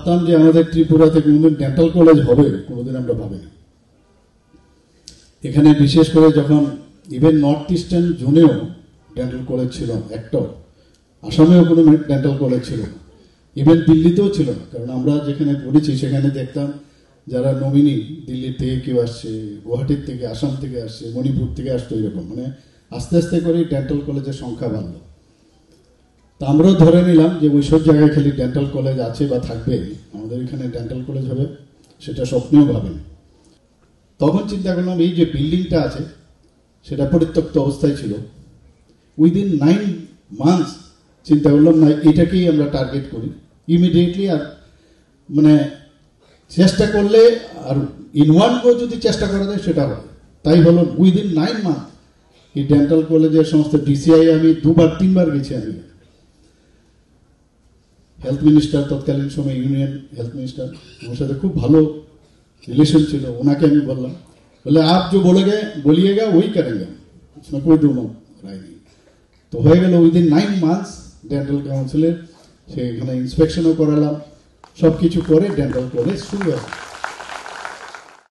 ভাবতাম যে আমাদের ত্রিপুরাতে কোনোদিন ডেন্টাল কলেজ হবে, কোনোদিন আমরা ভাবিনি। এখানে বিশেষ করে যখন ইভেন নর্থ ইস্টার্ন জোনেও ডেন্টাল কলেজ ছিল না, একটাও। আসামেও কোনো ডেন্টাল কলেজ ছিল না, ইভেন দিল্লিতেও ছিল না। কারণ আমরা যেখানে পড়েছি সেখানে দেখতাম যারা নমিনি দিল্লির থেকে কেউ আসছে, গুয়াহাটির থেকে, আসাম থেকে আসছে, মণিপুর থেকে আসতো, এরকম মানে আস্তে আস্তে করে ডেন্টাল কলেজের সংখ্যা বাড়লো। তা আমরাও ধরে নিলাম যে ওই সব জায়গায় খালি ডেন্টাল কলেজ আছে বা থাকবে, আমাদের এখানে ডেন্টাল কলেজ হবে সেটা স্বপ্নেও ভাবেন। তখন চিন্তা করলাম এই যে বিল্ডিংটা আছে সেটা পরিত্যক্ত অবস্থায় ছিল। উইদিন 9 মান্থস চিন্তা করলাম না এটাকেই আমরা টার্গেট করি ইমিডিয়েটলি। আর মানে চেষ্টা করলে আর ইন ওয়ান গো যদি চেষ্টা করা যায় সেটা হবে। তাই হলো উইদিন 9 মান্থ এই ডেন্টাল কলেজের সমস্ত ডিসিআই আমি 2-3 বার গেছি। আমি হেলথ মিনিস্টার, তৎকালীন সময় ইউনিয়ন হেলথ মিনিস্টার, আমার সাথে খুব ভালো রিলেশন ছিল। ওনাকে আমি বললাম, বলে আপ जो बोलिएगा वही करेंगे, उसमें कोई दो राय नहीं। তো হয়ে গেল উইদিন 9 মান্থস ডেন্টাল কাউন্সিলের সেখানে ইন্সপেকশনও করালাম, সব কিছু করে ডেন্টাল কলেজ শুরু হয়।